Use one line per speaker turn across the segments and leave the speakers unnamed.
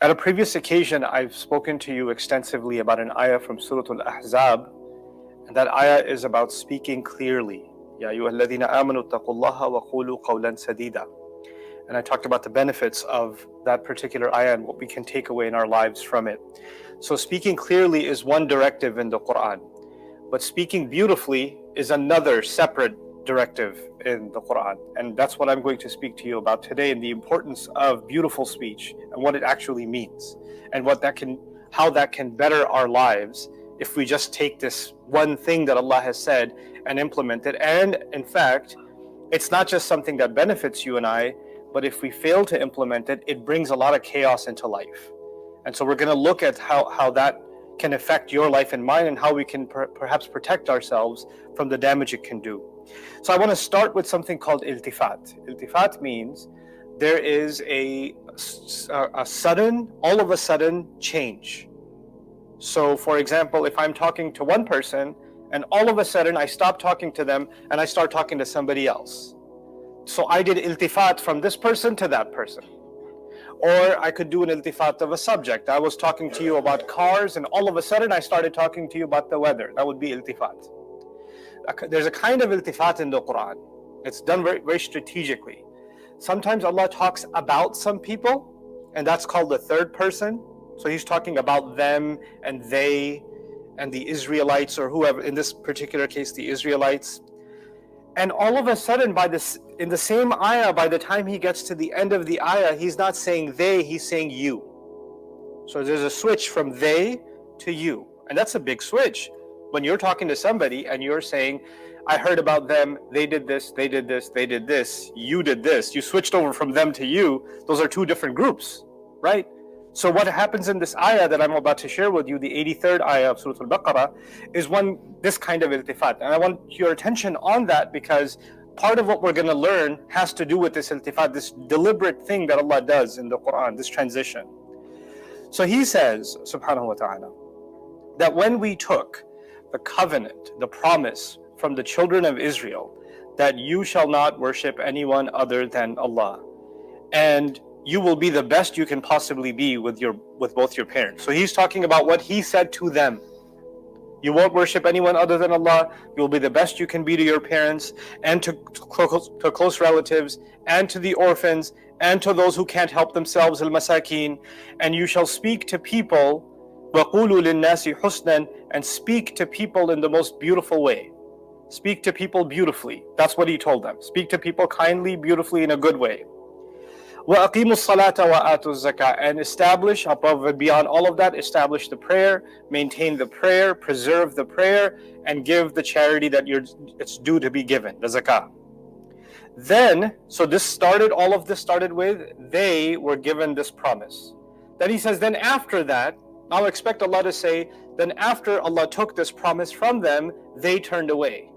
At a previous occasion, I've spoken to you extensively about an ayah from Surah Al-Ahzab, and that ayah is about speaking clearly. Ya ayyuhalladhina amanu taqullaha wa qulu qawlan sadida. And I talked about the benefits of that particular ayah and what we can take away in our lives from it. So speaking clearly is one directive in the Quran, but speaking beautifully is another separate directive in the Quran. And that's what I'm going to speak to you about today, and the importance of beautiful speech and what it actually means, and how that can better our lives if we just take this one thing that Allah has said and implement it. And in fact, it's not just something that benefits you and I, but if we fail to implement it, it brings a lot of chaos into life. And so we're going to look at how that can affect your life and mine, and how we can perhaps protect ourselves from the damage it can do. So I want to start with something called iltifat. Iltifat means there is a sudden, all of a sudden change. So for example, if I'm talking to one person and all of a sudden I stop talking to them and I start talking to somebody else. So I did iltifat from this person to that person. Or I could do an iltifat of a subject. I was talking to you about cars and all of a sudden I started talking to you about the weather. That would be iltifat. There's a kind of iltifat in the Quran. It's done very, very strategically. Sometimes Allah talks about some people, and that's called the third person. So he's talking about them and they and the Israelites, or whoever, in this particular case, the Israelites. And all of a sudden, in the same ayah, by the time he gets to the end of the ayah, he's not saying they, he's saying you. So there's a switch from they to you. And that's a big switch. When you're talking to somebody and you're saying, I heard about them, they did this, they did this, they did this, you did this. You switched over from them to you. Those are two different groups, right? So what happens in this ayah that I'm about to share with you, the 83rd ayah of Surah Al-Baqarah, is this kind of iltifat. And I want your attention on that, because part of what we're going to learn has to do with this iltifat, this deliberate thing that Allah does in the Quran, this transition. So he says, subhanahu wa ta'ala, that when we took the covenant, the promise from the children of Israel, that you shall not worship anyone other than Allah, and you will be the best you can possibly be with both your parents. So he's talking about what he said to them. You won't worship anyone other than Allah. You will be the best you can be to your parents, and to close relatives, and to the orphans, and to those who can't help themselves, al-masakin. And you shall speak to people, وَقُولُوا لِلنَّاسِ حُسْنًا, and speak to people in the most beautiful way. Speak to people beautifully. That's what he told them. Speak to people kindly, beautifully, in a good way. وَأَقِيمُوا الصَّلَاةَ وَآتُوا الزَّكَاةَ, and establish, above and beyond all of that, establish the prayer, maintain the prayer, preserve the prayer, and give the charity that it's due to be given, the zakah. Then, so all of this started with, they were given this promise. Then he says, then after that, I'll expect Allah to say, then after Allah took this promise from them, they turned away.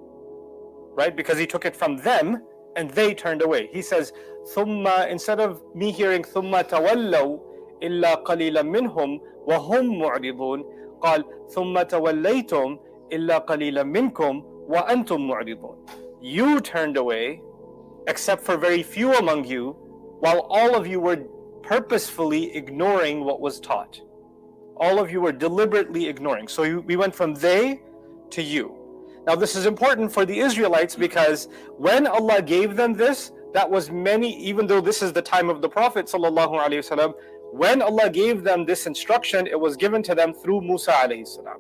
Right? Because he took it from them, and they turned away. He says, thumma, instead of me hearing thumma tawallaw illa qalilan minhum wa hum mu'ridun, qal thumma tawallaytum illa qalilan minkum wa antum mu'ridun. You turned away, except for very few among you, while all of you were purposefully ignoring what was taught. All of you were deliberately ignoring. So we went from they to you. Now this is important for the Israelites, because when Allah gave them this, that was even though this is the time of the Prophet sallallahu alaihi wasallam, when Allah gave them this instruction, it was given to them through Musa alayhi salam.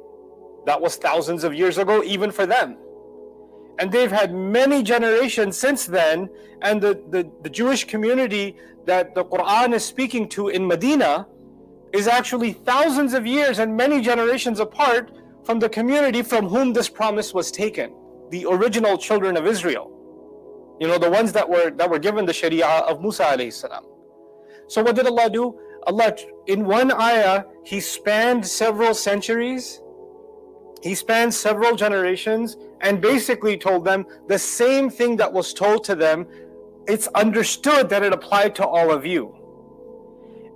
That was thousands of years ago, even for them. And they've had many generations since then, and the Jewish community that the Quran is speaking to in Medina is actually thousands of years and many generations apart from the community from whom this promise was taken, the original children of Israel. You know, the ones that were given the Sharia of Musa alayhi salam. So what did Allah do? Allah, in one ayah, He spanned several centuries, He spanned several generations, and basically told them the same thing that was told to them. It's understood that it applied to all of you.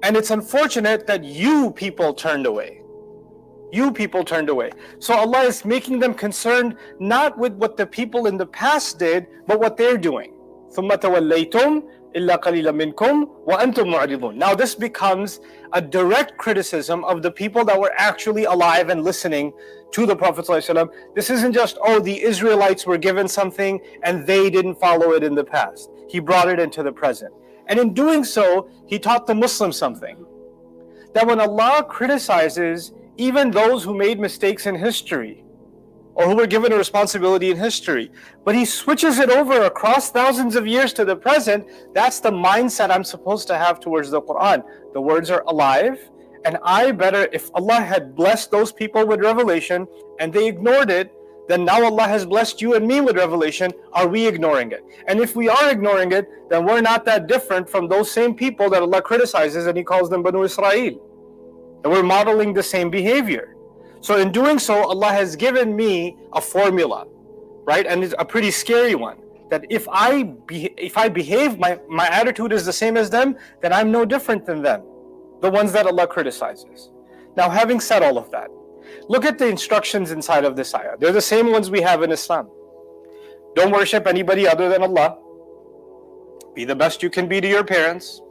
And it's unfortunate that you people turned away. You people turned away. So Allah is making them concerned not with what the people in the past did, but what they're doing. ثُمَّ تَوَلَّيْتُمْ إِلَّا قَلِيلًا مِنْكُمْ وَأَنْتُمْ مُعْرِضُونَ. Now this becomes a direct criticism of the people that were actually alive and listening to the Prophet ﷺ. This isn't just, oh, the Israelites were given something and they didn't follow it in the past. He brought it into the present. And in doing so, he taught the Muslims something. That when Allah criticizes even those who made mistakes in history, or who were given a responsibility in history, but he switches it over across thousands of years to the present, that's the mindset I'm supposed to have towards the Quran. The words are alive, and I better, if Allah had blessed those people with revelation and they ignored it, then now Allah has blessed you and me with revelation. Are we ignoring it? And if we are ignoring it, then we're not that different from those same people that Allah criticizes and He calls them Banu Israel. And we're modeling the same behavior. So in doing so, Allah has given me a formula, right? And it's a pretty scary one. That if I behave, my attitude is the same as them, then I'm no different than them, the ones that Allah criticizes. Now, having said all of that, look at the instructions inside of this ayah. They're the same ones we have in Islam. Don't worship anybody other than Allah. Be the best you can be to your parents.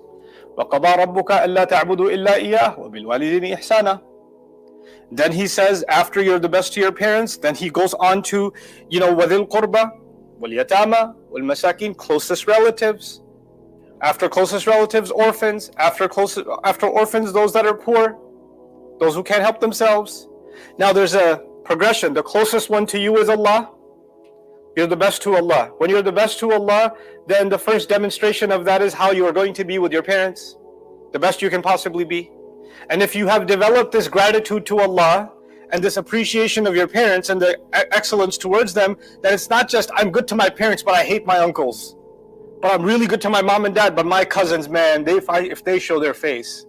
وَقَضَى رَبُّكَ أَلَّا تَعْبُدُوا إِلَّا إِيَّاهُ وَبِالْوَالِدَيْنِ إِحْسَانًا. Then he says, after you're the best to your parents, then he goes on to, وَذِي الْقُرْبَى وَالْيَتَامَى وَالْمَسَاكِينَ, closest relatives. After closest relatives, orphans. After orphans, those that are poor, those who can't help themselves. Now there's a progression. The closest one to you is Allah. You're the best to Allah. When you're the best to Allah, then the first demonstration of that is how you are going to be with your parents. The best you can possibly be. And if you have developed this gratitude to Allah and this appreciation of your parents and the excellence towards them, then it's not just I'm good to my parents but I hate my uncles. But I'm really good to my mom and dad, but my cousins, man, if they show their face.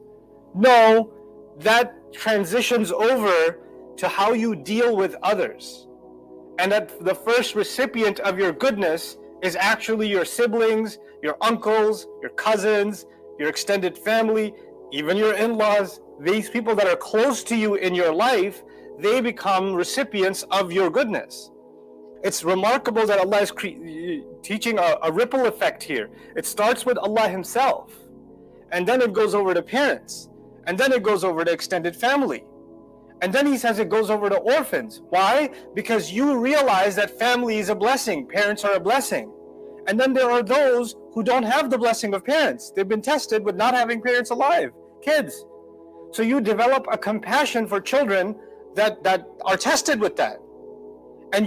No, that transitions over to how you deal with others. And that the first recipient of your goodness is actually your siblings, your uncles, your cousins, your extended family, even your in-laws. These people that are close to you in your life, they become recipients of your goodness. It's remarkable that Allah is teaching a ripple effect here. It starts with Allah Himself, and then it goes over to parents, and then it goes over to extended family. And then He says it goes over to orphans. Why? Because you realize that family is a blessing, parents are a blessing. And then there are those who don't have the blessing of parents. They've been tested with not having parents alive, kids. So you develop a compassion for children that are tested with that. And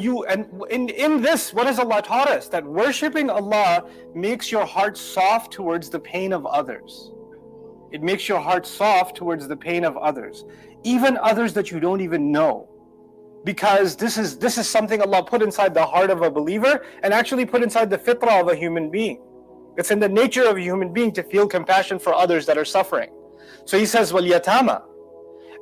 in this, what has Allah taught us? That worshiping Allah makes your heart soft towards the pain of others. It makes your heart soft towards the pain of others, even others that you don't even know. Because this is something Allah put inside the heart of a believer and actually put inside the fitrah of a human being. It's in the nature of a human being to feel compassion for others that are suffering. So He says, وَالْيَتَامَى.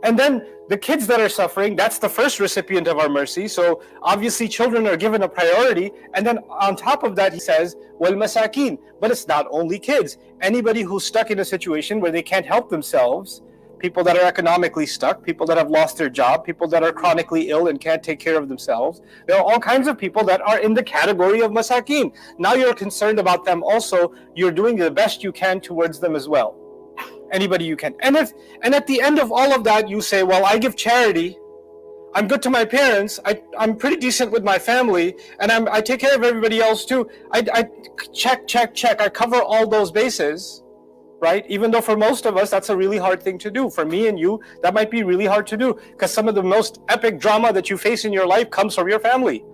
And then the kids that are suffering, that's the first recipient of our mercy. So obviously children are given a priority. And then on top of that, He says, وَالْمَسَاكِينَ. But it's not only kids. Anybody who's stuck in a situation where they can't help themselves, people that are economically stuck, people that have lost their job, people that are chronically ill and can't take care of themselves. There are all kinds of people that are in the category of masakin. Now you're concerned about them also. You're doing the best you can towards them as well. Anybody you can. And at the end of all of that, you say, well, I give charity. I'm good to my parents. I'm pretty decent with my family. And I take care of everybody else too. I check. I cover all those bases. Right? Even though for most of us, that's a really hard thing to do. For me and you, that might be really hard to do. Because some of the most epic drama that you face in your life comes from your family.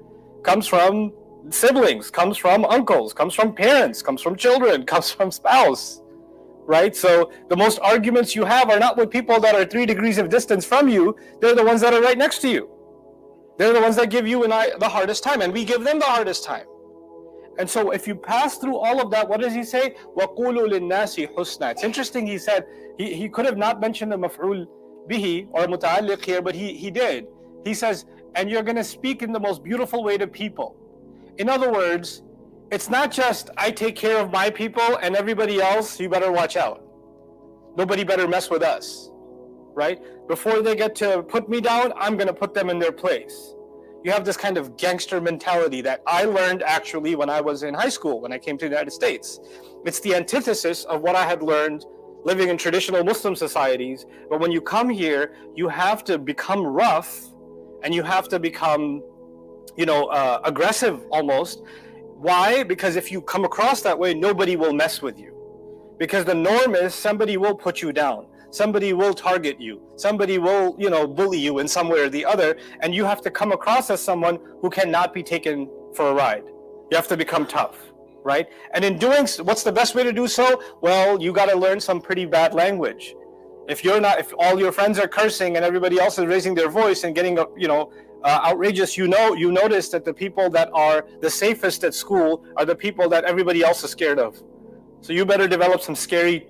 Comes from siblings. Comes from uncles. Comes from parents. Comes from children. Comes from spouse. Right? So the most arguments you have are not with people that are 3 degrees of distance from you. They're the ones that are right next to you. They're the ones that give you and I the hardest time. And we give them the hardest time. And so if you pass through all of that, what does He say? وَقُولُوا لِلنَّاسِ حُسْنًا. It's interesting, He said, he could have not mentioned the maf'ul bihi or muta'alliq here, but he did. He says, and you're going to speak in the most beautiful way to people. In other words, it's not just I take care of my people and everybody else, you better watch out. Nobody better mess with us, right? Before they get to put me down, I'm going to put them in their place. You have this kind of gangster mentality that I learned actually when I was in high school, when I came to the United States. It's the antithesis of what I had learned living in traditional Muslim societies. But when you come here, you have to become rough and you have to become, aggressive almost. Why? Because if you come across that way, nobody will mess with you. Because the norm is somebody will put you down. Somebody will target you. Somebody will, bully you in some way or the other. And you have to come across as someone who cannot be taken for a ride. You have to become tough, right? And in doing, what's the best way to do so? Well, you got to learn some pretty bad language. If all your friends are cursing and everybody else is raising their voice and getting, outrageous, you notice that the people that are the safest at school are the people that everybody else is scared of. So you better develop some scary,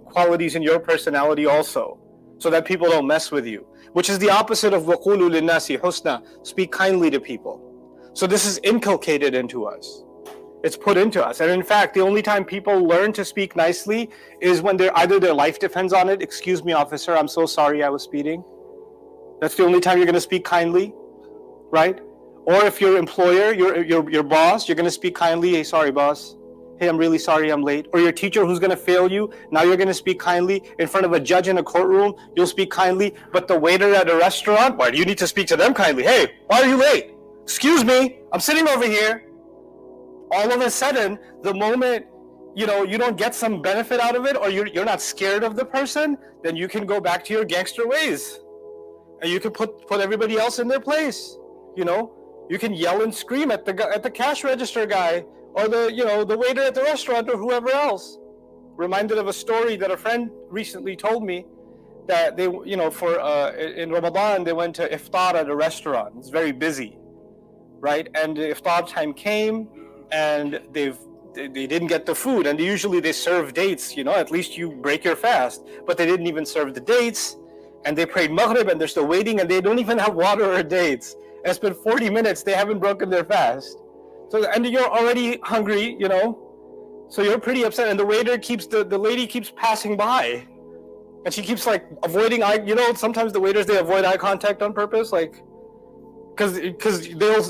qualities in your personality also, so that people don't mess with you, which is the opposite of وَقُولُوا لِلنَّاسِ حُسْنًا, speak kindly to people. So this is inculcated into us. It's put into us. And in fact, the only time people learn to speak nicely is when either their life depends on it. Excuse me, officer, I'm so sorry I was speeding. That's the only time you're going to speak kindly, right? Or if your employer, your boss, you're going to speak kindly. Hey, sorry, boss. Hey, I'm really sorry I'm late. Or your teacher who's going to fail you, now you're going to speak kindly. In front of a judge in a courtroom, you'll speak kindly. But the waiter at a restaurant, why do you need to speak to them kindly? Hey, why are you late? Excuse me, I'm sitting over here. All of a sudden, the moment you don't get some benefit out of it, or you're not scared of the person, then you can go back to your gangster ways. And you can put everybody else in their place. You can yell and scream at the cash register guy, or the waiter at the restaurant, or whoever else. Reminded of a story that a friend recently told me, that they in Ramadan they went to iftar at a restaurant. It's very busy, right? And the iftar time came, and they didn't get the food, and usually they serve dates. At least you break your fast, but they didn't even serve the dates. And they prayed Maghrib, and they're still waiting, and they don't even have water or dates. And it's been 40 minutes, they haven't broken their fast. So, and you're already hungry, so you're pretty upset. And the waiter the lady keeps passing by, and she keeps avoiding eye. Sometimes the waiters, they avoid eye contact on purpose, because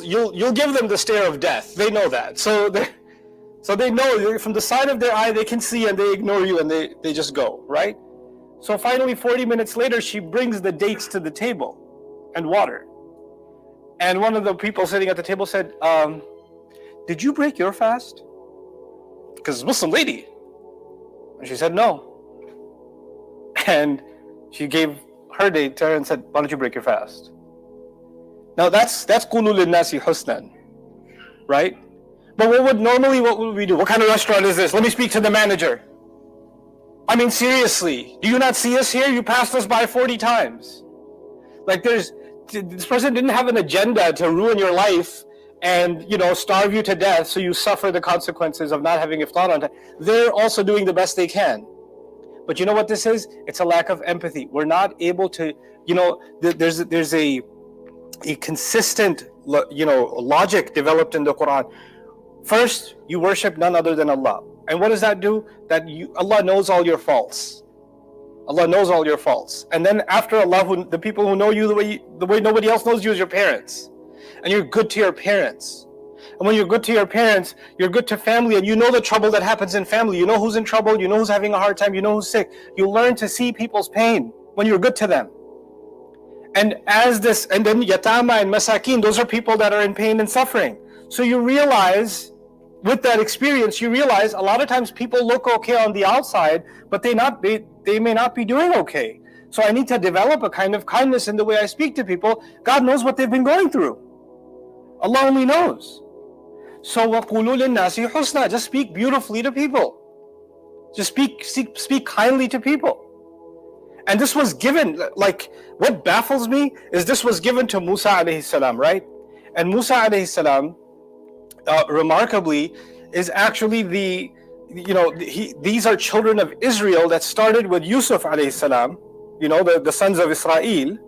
you'll give them the stare of death. They know that, so they know from the side of their eye they can see, and they ignore you, and they just go, right? So finally, 40 minutes later, she brings the dates to the table and water. And one of the people sitting at the table said, did you break your fast? Because it's a Muslim lady. And she said, no. And she gave her date to her and said, why don't you break your fast? Now that's قُولُوا لِلنَّاسِ حُسْنًا, right? But what would we do? What kind of restaurant is this? Let me speak to the manager. I mean, seriously, do you not see us here? You passed us by 40 times. This person didn't have an agenda to ruin your life and, starve you to death so you suffer the consequences of not having iftar on time. They're also doing the best they can. But you know what this is? It's a lack of empathy. We're not able to, there's a consistent, logic developed in the Quran. First, you worship none other than Allah. And what does that do? Allah knows all your faults. Allah knows all your faults. And then after Allah, the people who know you the way nobody else knows you is your parents. And you're good to your parents. And when you're good to your parents, you're good to family, and you know the trouble that happens in family. You know who's in trouble, you know who's having a hard time, you know who's sick. You learn to see people's pain when you're good to them. And then yatama and masakin, those are people that are in pain and suffering. So you realize, with that experience, you realize a lot of times people look okay on the outside, but they may not be doing okay. So I need to develop a kind of kindness in the way I speak to people. God knows what they've been going through. Allah only knows. So وَقُولُوا لِلنَّاسِ حُسْنًا, just speak beautifully to people. Just speak kindly to people. And this was given, what baffles me is this was given to Musa alayhi salam, right? And Musa alayhi salam, remarkably, is actually these are children of Israel that started with Yusuf alayhi salam, the sons of Israel,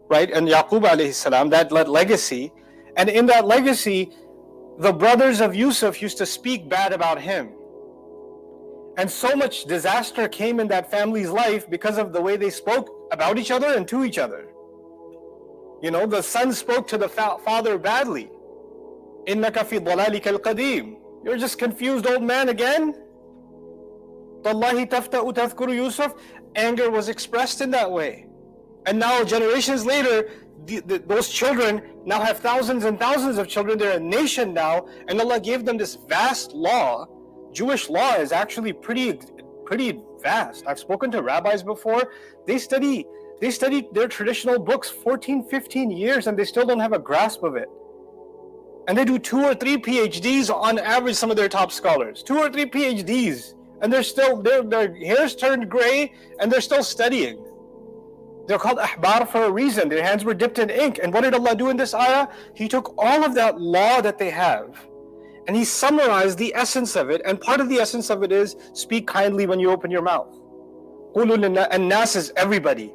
right? And Yaqub alayhi salam, that legacy. And in that legacy, the brothers of Yusuf used to speak bad about him. And so much disaster came in that family's life because of the way they spoke about each other and to each other. The son spoke to the father badly. إِنَّكَ فِي ضَلَالِكَ الْقَدِيمِ. You're just confused old man again? تَاللَّهِ تَفْتَأُ تَذْكُرُ يُوسُف. Anger was expressed in that way. And now generations later, those children now have thousands and thousands of children. They're a nation now, and Allah gave them this vast law. Jewish law is actually pretty vast. I've spoken to rabbis before. They study their traditional books 14, 15 years, and they still don't have a grasp of it. And they do 2 or 3 PhDs on average, some of their top scholars. 2 or 3 PhDs. And their hair's turned gray, and they're still studying. They're called ahbar for a reason. Their hands were dipped in ink. And what did Allah do in this ayah? He took all of that law that they have, and He summarized the essence of it. And part of the essence of it is, speak kindly when you open your mouth. And nas is everybody.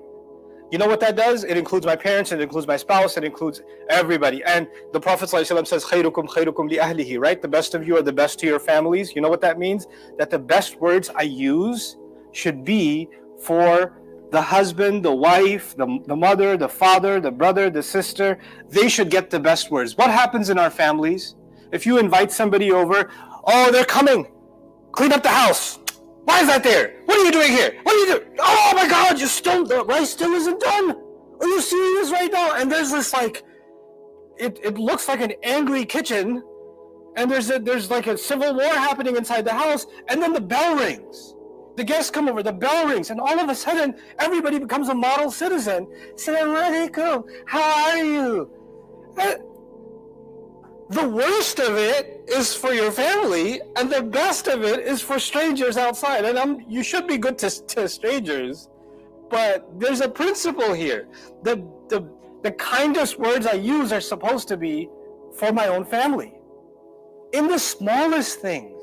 You know what that does? It includes my parents, it includes my spouse, it includes everybody. And the Prophet ﷺ says, khayrukum khayrukum li ahlihi, right? The best of you are the best to your families. You know what that means? That the best words I use should be for the husband, the wife, the mother, the father, the brother, the sister. They should get the best words. What happens in our families? If you invite somebody over, oh, they're coming, clean up the house. Why is that there? What are you doing here? What are you doing? Oh my God, the rice still isn't done. Are you serious right now? And there's this it looks like an angry kitchen, and there's like a civil war happening inside the house, and then the bell rings. The guests come over, the bell rings, and all of a sudden, everybody becomes a model citizen. Assalamu alaikum, how are you? The worst of it is for your family, and the best of it is for strangers outside. And you should be good to strangers, but there's a principle here. The kindest words I use are supposed to be for my own family. In the smallest things.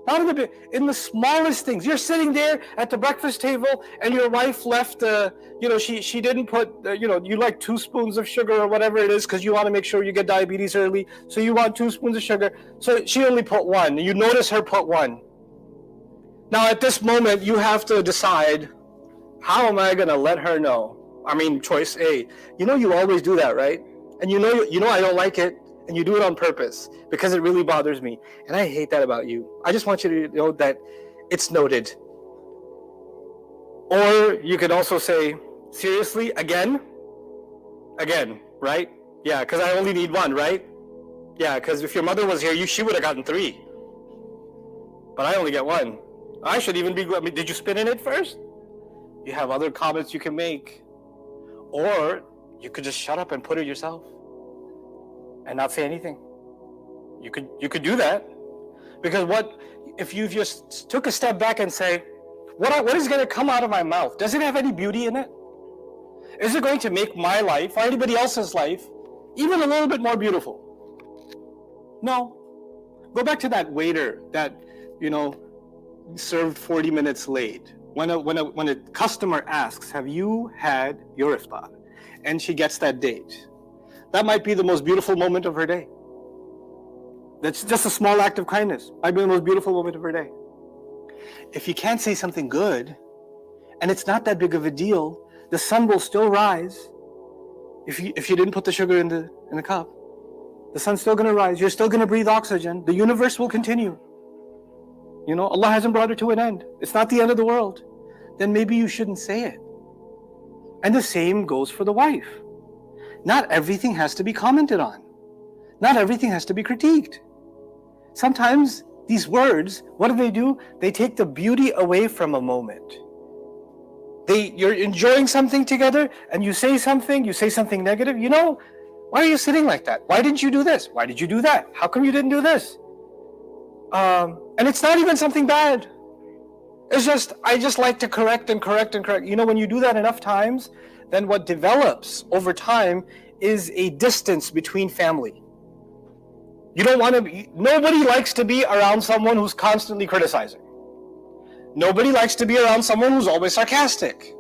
Not in the big, in the smallest things. You're sitting there at the breakfast table, and your wife left, she didn't put, you like 2 spoons of sugar or whatever it is, because you want to make sure you get diabetes early. So you want 2 spoons of sugar. So she only put 1. You notice her put 1. Now at this moment, you have to decide, how am I going to let her know? Choice A. You always do that, right? And you know I don't like it. And you do it on purpose because it really bothers me. And I hate that about you. I just want you to know that it's noted. Or you could also say, seriously, again, right? Yeah, because I only need 1, right? Yeah, because if your mother was here, she would have gotten 3. But I only get 1. I should even be, did you spit in it first? You have other comments you can make. Or you could just shut up and put it yourself and not say anything. You could do that, because what if you just took a step back and say, what is going to come out of my mouth? Does it have any beauty in it? Is it going to make my life or anybody else's life even a little bit more beautiful? No. Go back to that waiter that served 40 minutes late. When a customer asks, have you had your iftar? And she gets that date. That might be the most beautiful moment of her day. That's just a small act of kindness. Might be the most beautiful moment of her day. If you can't say something good, and it's not that big of a deal, the sun will still rise. If you didn't put the sugar in the cup, the sun's still going to rise. You're still going to breathe oxygen. The universe will continue. Allah hasn't brought it to an end. It's not the end of the world. Then maybe you shouldn't say it. And the same goes for the wife. Not everything has to be commented on. Not everything has to be critiqued. Sometimes these words, what do? They take the beauty away from a moment. You're enjoying something together, and you say something negative. Why are you sitting like that? Why didn't you do this? Why did you do that? How come you didn't do this? And it's not even something bad. It's just, I just like to correct and correct and correct. When you do that enough times, then what develops over time is a distance between family. Nobody likes to be around someone who's constantly criticizing. Nobody likes to be around someone who's always sarcastic.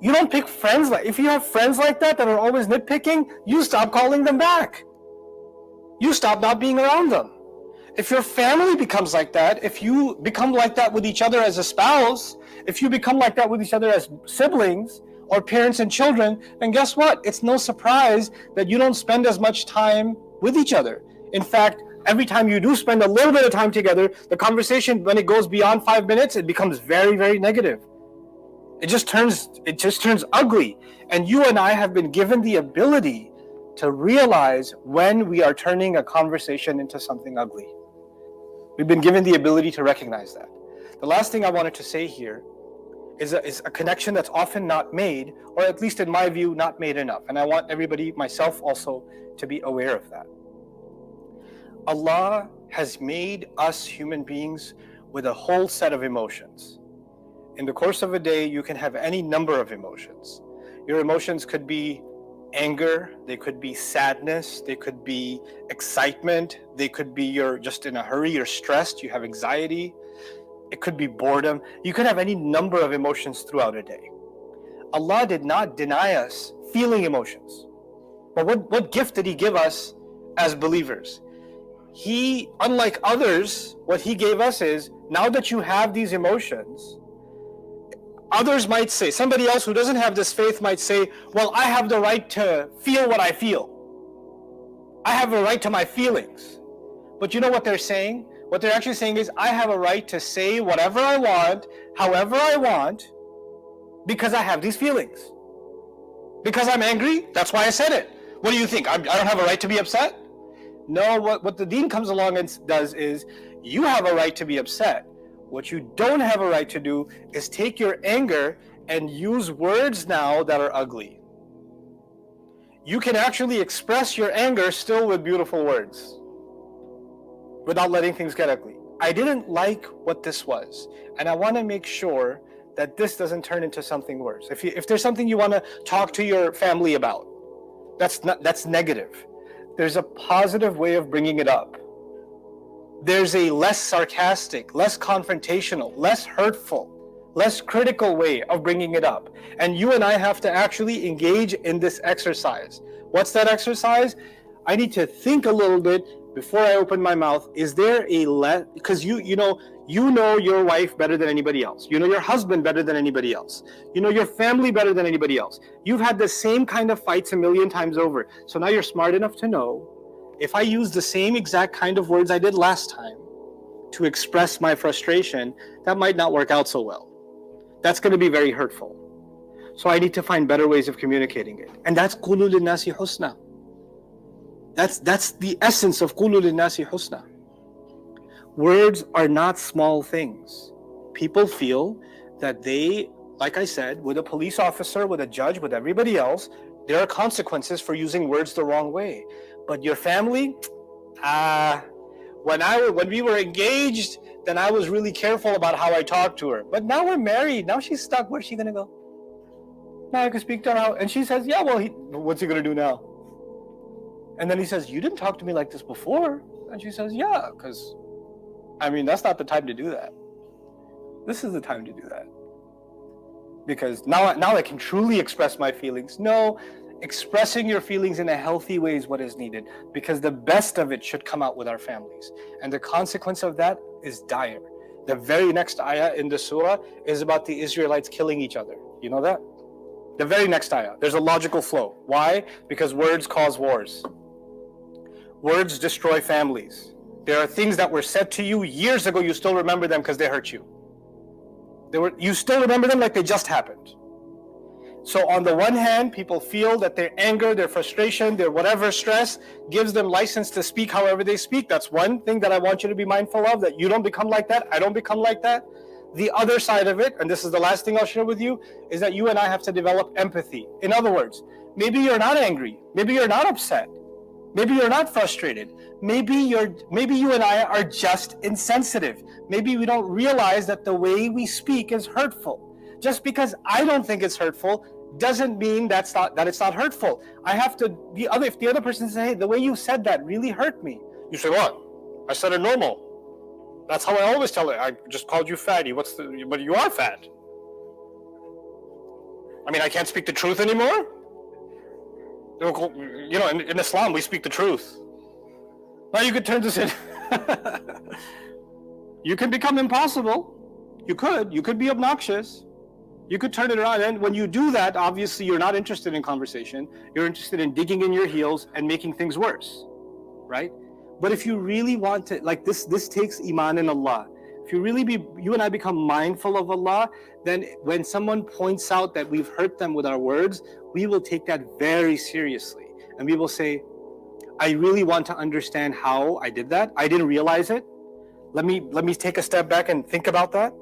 You don't pick friends if you have friends like that are always nitpicking, you stop calling them back. You stop not being around them. If your family becomes like that, if you become like that with each other as a spouse, if you become like that with each other as siblings, or parents and children, then guess what? It's no surprise that you don't spend as much time with each other. In fact, every time you do spend a little bit of time together, the conversation, when it goes beyond 5 minutes, it becomes very, very negative. It just turns ugly. And you and I have been given the ability to realize when we are turning a conversation into something ugly. We've been given the ability to recognize that. The last thing I wanted to say here is a connection that's often not made, or at least in my view, not made enough. And I want everybody, myself also, to be aware of that. Allah has made us human beings with a whole set of emotions. In the course of a day, you can have any number of emotions. Your emotions could be anger, they could be sadness, they could be excitement, they could be you're just in a hurry, you're stressed, you have anxiety, it could be boredom. You could have any number of emotions throughout a day. Allah did not deny us feeling emotions. But what gift did He give us as believers? He, unlike others, what He gave us is, now that you have these emotions, others might say, somebody else who doesn't have this faith might say, well, I have the right to feel what I feel. I have a right to my feelings. But you know what they're saying? What they're actually saying is, I have a right to say whatever I want, however I want, because I have these feelings. Because I'm angry, that's why I said it. What do you think? I don't have a right to be upset? No, what the deen comes along and does is, you have a right to be upset. What you don't have a right to do is take your anger and use words now that are ugly. You can actually express your anger still with beautiful words, without letting things get ugly. I didn't like what this was, and I want to make sure that this doesn't turn into something worse. If there's something you want to talk to your family about, that's negative. There's a positive way of bringing it up. There's a less sarcastic, less confrontational, less hurtful, less critical way of bringing it up. And you and I have to actually engage in this exercise. What's that exercise? I need to think a little bit before I open my mouth. Is there a because you know your wife better than anybody else. You know your husband better than anybody else. You know your family better than anybody else. You've had the same kind of fights a million times over. So now you're smart enough to know, if I use the same exact kind of words I did last time to express my frustration, that might not work out so well. That's going to be very hurtful. So I need to find better ways of communicating it. And that's قُولُوا لِلنَّاسِ حُسْنًا. That's the essence of قُولُوا لِلنَّاسِ حُسْنًا. Words are not small things. People feel that they, like I said, with a police officer, with a judge, with everybody else, there are consequences for using words the wrong way. But your family, when we were engaged, then I was really careful about how I talked to her. But now we're married. Now she's stuck. Where's she gonna go? Now I can speak to her. And she says, yeah, well, what's he gonna do now? And then he says, you didn't talk to me like this before. And she says, yeah, because, that's not the time to do that. This is the time to do that. Because now I can truly express my feelings. No, expressing your feelings in a healthy way is what is needed, because the best of it should come out with our families. And the consequence of that is dire. The very next ayah in the surah is about the Israelites killing each other. You know that? The very next ayah. There's a logical flow. Why? Because words cause wars. Words destroy families. There are things that were said to you years ago, you still remember them because they hurt you. You still remember them like they just happened. So on the one hand, people feel that their anger, their frustration, their whatever stress gives them license to speak however they speak. That's one thing that I want you to be mindful of, that you don't become like that, I don't become like that. The other side of it, and this is the last thing I'll share with you, is that you and I have to develop empathy. In other words, maybe you're not angry, maybe you're not upset, maybe you're not frustrated, maybe you and I are just insensitive. Maybe we don't realize that the way we speak is hurtful. Just because I don't think it's hurtful doesn't mean that it's not hurtful. I have to if the other person says, hey, the way you said that really hurt me. You say, what? I said it normal. That's how I always tell it. I just called you fatty. But you are fat. I can't speak the truth anymore? In Islam, we speak the truth. Now you could turn this in. You can become impossible. You could be obnoxious. You could turn it around, and when you do that, obviously you're not interested in conversation. You're interested in digging in your heels and making things worse, right? But if you really want to, like this takes iman in Allah. If you and I become mindful of Allah, then when someone points out that we've hurt them with our words, we will take that very seriously. And we will say, I really want to understand how I did that. I didn't realize it. Let me take a step back and think about that.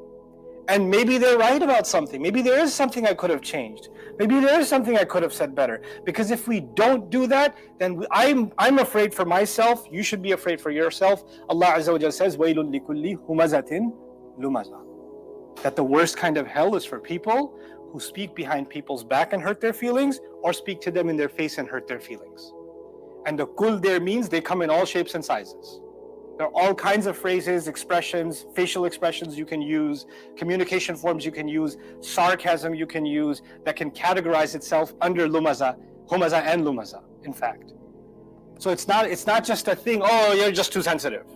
And maybe they're right about something. Maybe there is something I could have changed. Maybe there is something I could have said better. Because if we don't do that, then I'm afraid for myself. You should be afraid for yourself. Allah Azza wa Jalla says, وَيْلٌ لِكُلِّ هُمَزَةٍ لُمَزَةٍ. That the worst kind of hell is for people who speak behind people's back and hurt their feelings, or speak to them in their face and hurt their feelings. And the kul there means they come in all shapes and sizes. There are all kinds of phrases, expressions, facial expressions you can use, communication forms you can use, sarcasm you can use that can categorize itself under lumaza, humaza and lumaza, in fact. So it's not just a thing, oh, you're just too sensitive.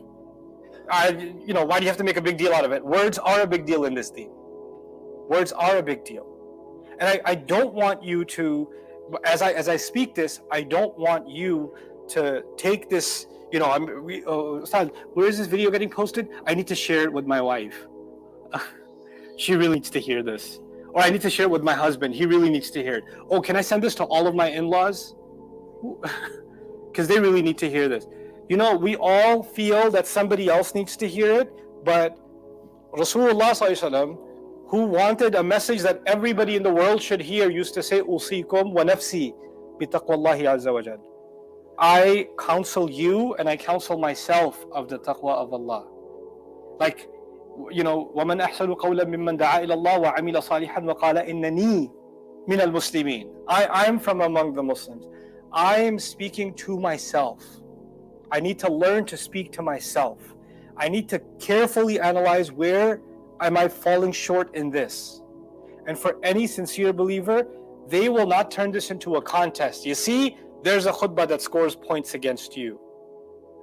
Why do you have to make a big deal out of it? Words are a big deal in this deen. Words are a big deal. And I don't want you to, as I speak this, I don't want you to take this, Ustad, where is this video getting posted? I need to share it with my wife. She really needs to hear this. Or I need to share it with my husband. He really needs to hear it. Oh, can I send this to all of my in-laws? Because they really need to hear this. We all feel that somebody else needs to hear it, but Rasulullah sallallahu alaihi wasallam, who wanted a message that everybody in the world should hear, used to say, Usikum wa nafsi bi taqwallahi azza wa jal. I counsel you and I counsel myself of the taqwa of Allah. Like, وَمَنْ أَحْسَنُ قَوْلًا مِمَّنْ دَعَا إِلَى اللَّهِ وَعَمِلَ صَالِحًا وَقَالَ إِنَّنِي مِنَ الْمُسْلِمِينَ. I'm from among the Muslims. I am speaking to myself. I need to learn to speak to myself. I need to carefully analyze, where am I falling short in this? And for any sincere believer, they will not turn this into a contest. You see, there's a khutbah that scores points against you.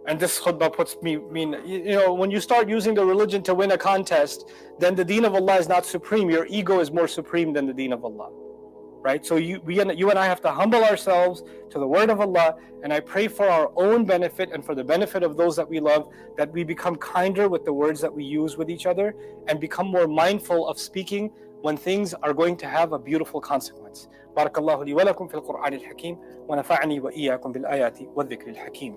And this khutbah puts me, when you start using the religion to win a contest, then the deen of Allah is not supreme. Your ego is more supreme than the deen of Allah. Right? So you and I have to humble ourselves to the word of Allah, and I pray for our own benefit and for the benefit of those that we love, that we become kinder with the words that we use with each other, and become more mindful of speaking when things are going to have a beautiful consequence. بارك الله لي ولكم في القرآن الحكيم ونفعني وإياكم بالآيات والذكر الحكيم.